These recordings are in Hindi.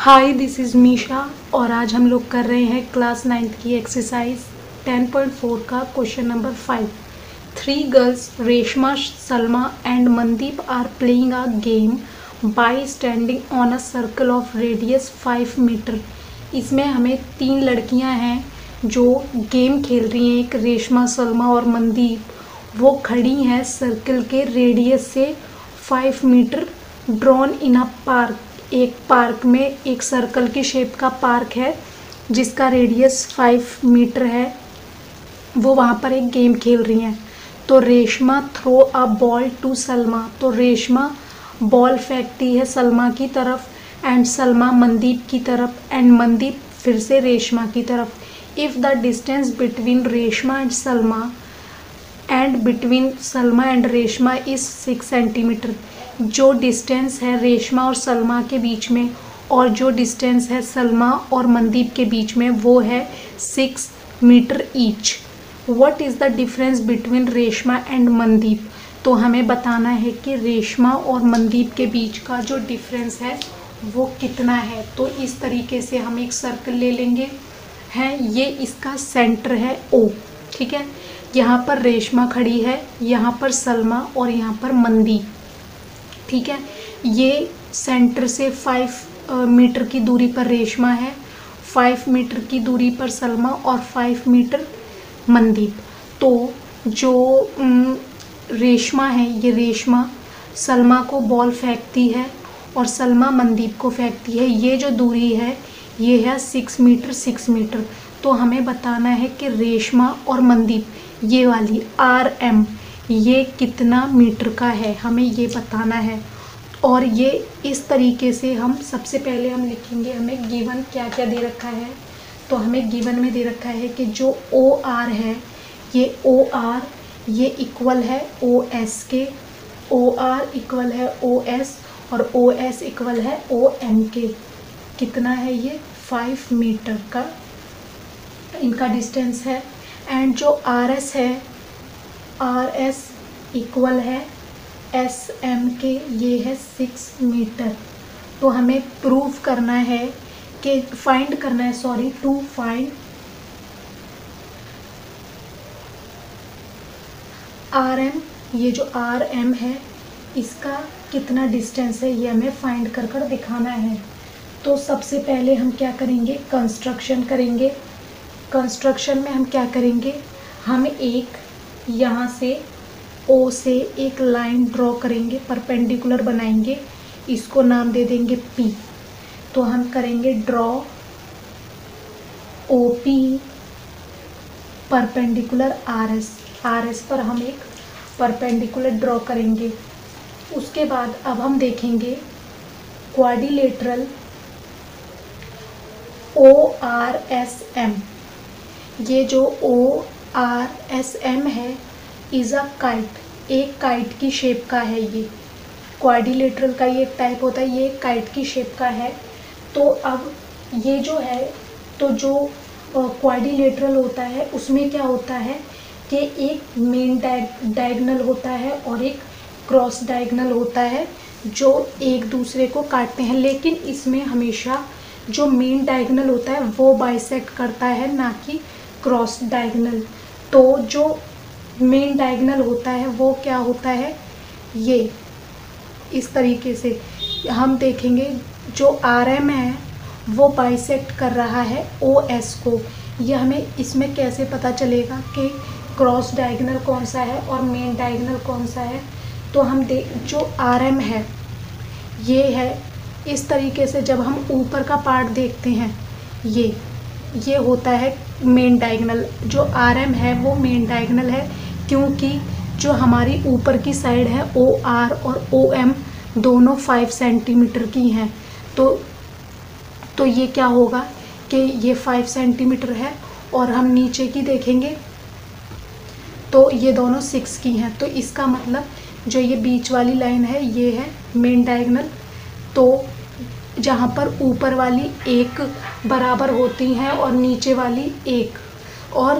हाय दिस इज़ मीशा और आज हम लोग कर रहे हैं क्लास 9th की एक्सरसाइज 10.4 का question number 5। 3 girls Reshma, Salma and Mandeep are playing a game by standing on a circle of radius 5 metre. इसमें हमें 3 लड़कियां हैं जो गेम खेल रही हैं। एक रेशमा, सलमा और मनदीप वो खड़ी हैं सर्कल के रेडियस से 5 metre drawn in a park. एक पार्क में एक सर्कल की शेप का पार्क है जिसका रेडियस 5 मीटर है। वो वहाँ पर एक गेम खेल रही हैं। तो Reshma throw a ball to Salma, तो रेशमा बॉल फेंकती है सलमा की तरफ एंड सलमा मनदीप की तरफ एंड मनदीप फिर से रेशमा की तरफ। If the distance between Reshma and Salma and Reshma is 6 centimetre, जो डिस्टेंस है रेशमा और सलमा के बीच में और जो डिस्टेंस है सलमा और मनदीप के बीच में वो है 6 metre each. What is the difference between Reshma and Mandeep, तो हमें बताना है कि रेशमा और मनदीप के बीच का जो डिफरेंस है वो कितना है। तो इस तरीके से हम एक सर्कल ले लेंगे हैं, ये इसका सेंटर है O, ठीक है। यहाँ पर रेशमा खड़ी है, यहाँ पर सलमा और यहाँ पर मनदीप, ठीक है। ये सेंटर से 5 मीटर की दूरी पर रेशमा है, 5 मीटर की दूरी पर सलमा और 5 मीटर मनदीप। तो जो रेशमा है, ये रेशमा सलमा को बॉल फेंकती है और सलमा मनदीप को फेंकती है। ये जो दूरी है ये है 6 मीटर। तो हमें बताना है कि रेशमा और मनदीप ये वाली RM ये कितना मीटर का है, हमें ये बताना है। और ये इस तरीके से हम सबसे पहले हम लिखेंगे, हमें गिवन क्या क्या दे रखा है। तो हमें गिवन में दे रखा है कि जो OR है, ये OR ये इक्वल है OS के, OR इक्वल है OS और OS इक्वल है OM के। कितना है ये 5 मीटर का इनका डिस्टेंस है। एंड जो RS है, RS इक्वल है SM के, ये है 6 मीटर। तो हमें प्रूव करना है कि फाइंड करना है, टू फाइंड RM, ये जो RM है इसका कितना डिस्टेंस है ये हमें फाइंड कर कर दिखाना है। तो सबसे पहले हम क्या करेंगे, कंस्ट्रक्शन करेंगे। कंस्ट्रक्शन में हम क्या करेंगे, हम एक यहाँ से O से एक लाइन ड्रॉ करेंगे, परपेंडिकुलर बनाएंगे, इसको नाम दे देंगे P। तो हम करेंगे ड्रॉ OP परपेंडिकुलर RS पर हम एक परपेंडिकुलर ड्रॉ करेंगे। उसके बाद अब हम देखेंगे क्वाड्रिलेटरल ORSM। ये जो ORSM है इज़ अ काइट, एक काइट की शेप का है। ये क्वाड्रिलेटरल का ये एक टाइप होता है, ये एक काइट की शेप का है। तो अब ये जो है, तो जो क्वाड्रिलेटरल होता है उसमें क्या होता है कि एक मेन डायगोनल होता है और एक क्रॉस डायगोनल होता है जो एक दूसरे को काटते हैं। लेकिन इसमें हमेशा जो मेन डायगोनल होता है वो बाइसेक्ट करता है, ना कि क्रॉस डायगोनल। तो जो मेन डायगोनल होता है वो क्या होता है, ये इस तरीके से हम देखेंगे जो RM है वो बाइसेक्ट कर रहा है OS को। ये हमें इसमें कैसे पता चलेगा कि क्रॉस डायगोनल कौन सा है और मेन डायगोनल कौन सा है। तो हम जो RM है ये है इस तरीके से, जब हम ऊपर का पार्ट देखते हैं ये होता है मेन डायगोनल। जो RM है वो मेन डायगोनल है क्योंकि जो हमारी ऊपर की साइड है OR और OM दोनों 5 सेंटीमीटर की हैं। तो ये क्या होगा कि ये 5 सेंटीमीटर है और हम नीचे की देखेंगे तो ये दोनों 6 की हैं। तो इसका मतलब जो ये बीच वाली लाइन है ये है मेन डायगोनल। तो जहाँ पर ऊपर वाली 1 बराबर होती हैं और नीचे वाली 1, और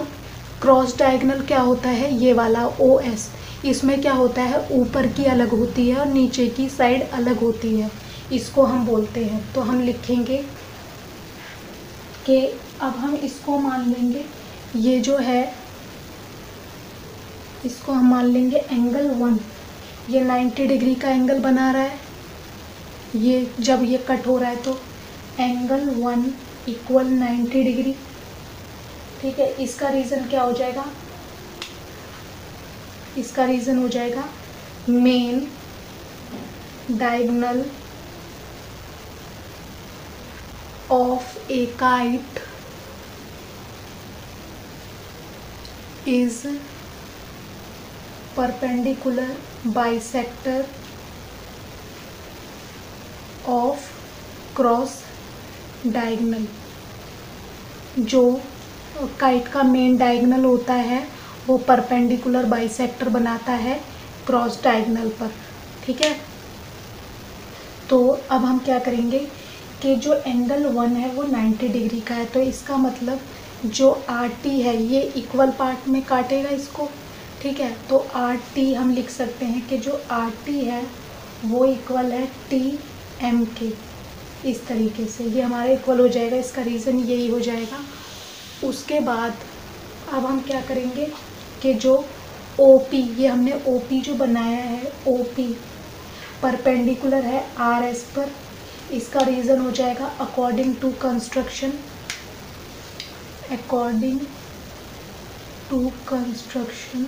क्रॉस डायगोनल क्या होता है, ये वाला OS, इसमें क्या होता है ऊपर की अलग होती है और नीचे की साइड अलग होती है। इसको हम बोलते हैं। तो हम लिखेंगे कि अब हम इसको मान लेंगे, ये जो है इसको हम मान लेंगे एंगल 1। ये 90 डिग्री का एंगल बना रहा है, ये जब ये कट हो रहा है तो एंगल 1 इक्वल 90 डिग्री। ठीक है, इसका रीज़न क्या हो जाएगा, इसका रीज़न हो जाएगा main diagonal of A kite is perpendicular bisector of cross diagonal. जो काइट का मेन डायगोनल होता है वो परपेंडिकुलर बाइसेक्टर बनाता है क्रॉस डायगोनल पर। ठीक है, तो अब हम क्या करेंगे कि जो एंगल 1 है वो 90 डिग्री का है, तो इसका मतलब जो RT है ये इक्वल पार्ट में काटेगा इसको। ठीक है, तो RT हम लिख सकते हैं कि जो RT है वो इक्वल है TM के। इस तरीके से ये हमारा इक्वल हो जाएगा, इसका रीज़न यही हो जाएगा। उसके बाद अब हम क्या करेंगे कि जो OP, ये हमने OP जो बनाया है OP परपेंडिकुलर है RS पर, इसका रीज़न हो जाएगा according to construction, according to construction.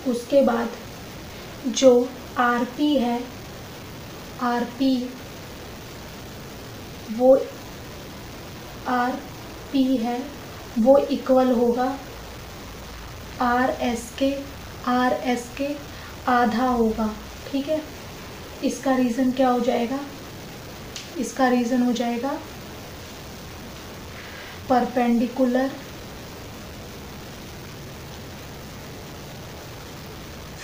उसके बाद जो RP है, RP है वो इक्वल होगा RS के आधा होगा। ठीक है, इसका रीज़न क्या हो जाएगा, इसका रीज़न हो जाएगा perpendicular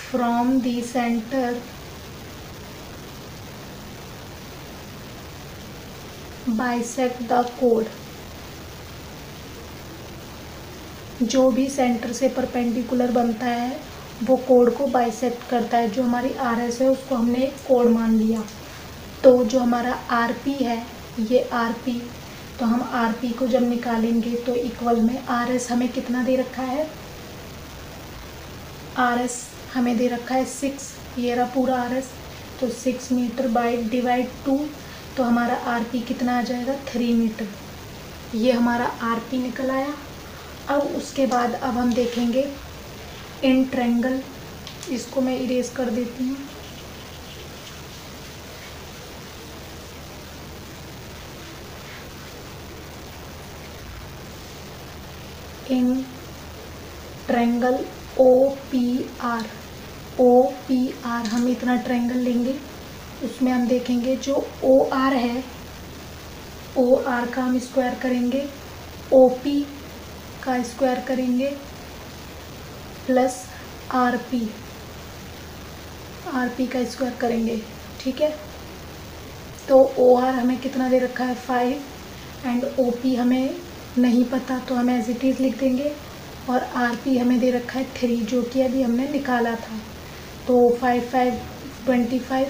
from the centre bisect the code. जो भी सेंटर से परपेंडिकुलर बनता है वो कोड को बाइसेक्ट करता है। जो हमारी RS है उसको हमने कोड मान लिया। तो जो हमारा RP है ये RP, तो हम RP को जब निकालेंगे तो इक्वल में RS हमें कितना दे रखा है, RS हमें दे रखा है 6, ये रहा पूरा RS, तो 6 मीटर बाई डिवाइड 2, तो हमारा RP कितना आ जाएगा 3 मीटर। ये हमारा RP निकल आया। अब उसके बाद अब हम देखेंगे इन ट्रायंगल, इसको मैं इरेज कर देती हूँ। इन ट्रायंगल OPR, हम इतना ट्रायंगल लेंगे, उसमें हम देखेंगे जो OR है, OR का हम स्क्वायर करेंगे, OP का स्क्वायर करेंगे प्लस RP का स्क्वायर करेंगे। ठीक है, तो OR हमें कितना दे रखा है 5 एंड OP हमें नहीं पता तो हम एज इट इज़ लिख देंगे, और RP हमें दे रखा है 3 जो कि अभी हमने निकाला था। तो 5 5 25,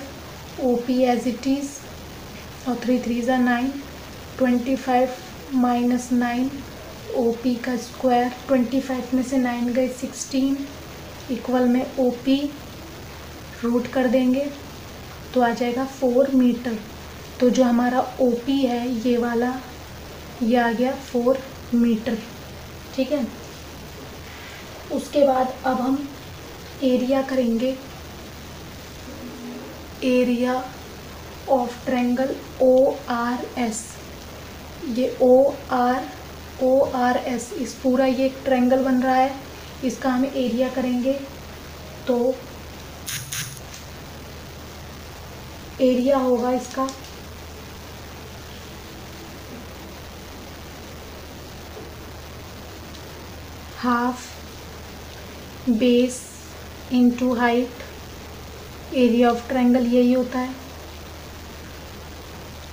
OP एज इट इज़, और 3 3 ज़ा 9, 25 माइनस 9, OP का स्क्वायर, 25 में से 9 गए 16, इक्वल में OP रूट कर देंगे तो आ जाएगा 4 मीटर। तो जो हमारा OP है ये वाला, ये आ गया 4 मीटर। ठीक है, उसके बाद अब हम एरिया करेंगे, एरिया ऑफ ट्रायंगल ORS। ये ORS इस पूरा ये एक ट्रायंगल बन रहा है, इसका हम एरिया करेंगे। तो एरिया होगा इसका half base into height. Area of triangle यही होता है,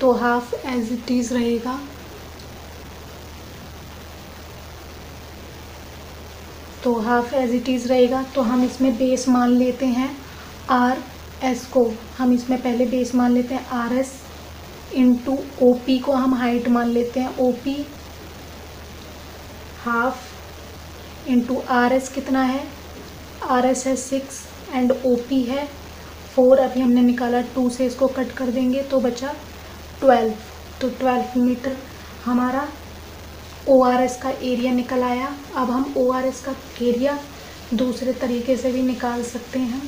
तो हाफ एज इट इज़ रहेगा। तो हाफ एज इट इज़ रहेगा, तो हम इसमें बेस मान लेते हैं R, एस को हम इसमें पहले बेस मान लेते हैं R S, into O P को हम हाइट मान लेते हैं O P half, into R S कितना है, आर एस है 6 एंड ओ पी है 4। अभी हमने निकाला 2 से इसको कट कर देंगे तो बचा 12। तो 12 मीटर हमारा ओ आर एस का एरिया निकल आया। अब हम ओ आर एस का एरिया दूसरे तरीके से भी निकाल सकते हैं।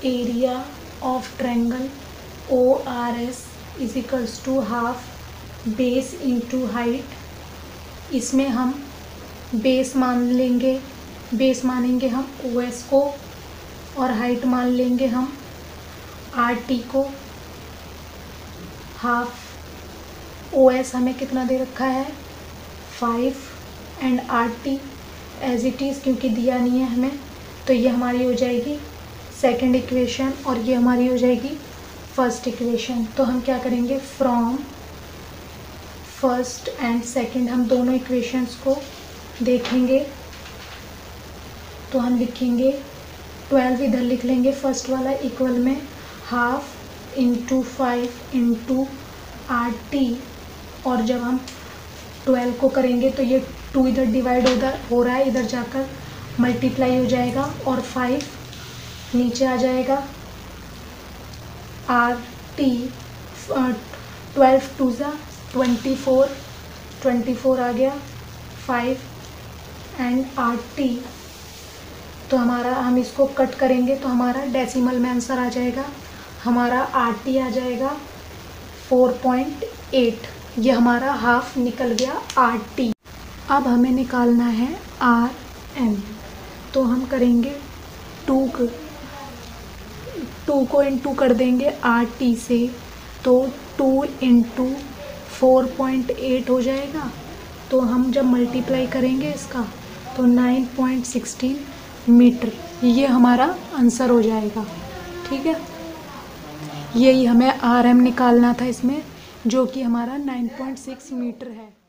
Area of triangle O R S is equals to half base into height. इसमें हम बेस मान लेंगे, बेस मानेंगे हम ओ एस को और हाइट मान लेंगे हम आर टी को। हाफ ओ एस हमें कितना दे रखा है 5 and R T as it is क्योंकि दिया नहीं है हमें, तो ये हमारी हो जाएगी सेकंड इक्वेशन और ये हमारी हो जाएगी फर्स्ट इक्वेशन। तो हम क्या करेंगे, फ्रॉम फर्स्ट एंड सेकंड हम दोनों इक्वेशंस को देखेंगे। तो हम लिखेंगे 12 इधर लिख लेंगे फर्स्ट वाला इक्वल में half into 5 into R T, और जब हम 12 को करेंगे तो ये 2 इधर डिवाइड हो रहा है, इधर जाकर मल्टीप्लाई हो जाएगा और 5 नीचे आ जाएगा। आर टी 12 टू ज़ा 24 आ गया 5 एंड आर टी। तो हमारा हम इसको कट करेंगे तो हमारा डेसिमल में आंसर आ जाएगा, हमारा आर टी आ जाएगा 4.8। ये हमारा हाफ निकल गया आर टी। अब हमें निकालना है आर एम। तो हम करेंगे 2 को इंटू कर देंगे आर टी से, तो 2 इंटू 4.8 हो जाएगा। तो हम जब मल्टीप्लाई करेंगे इसका तो 9.16 मीटर ये हमारा आंसर हो जाएगा। ठीक है, यही हमें आर एम निकालना था इसमें, जो कि हमारा 9.6 मीटर है।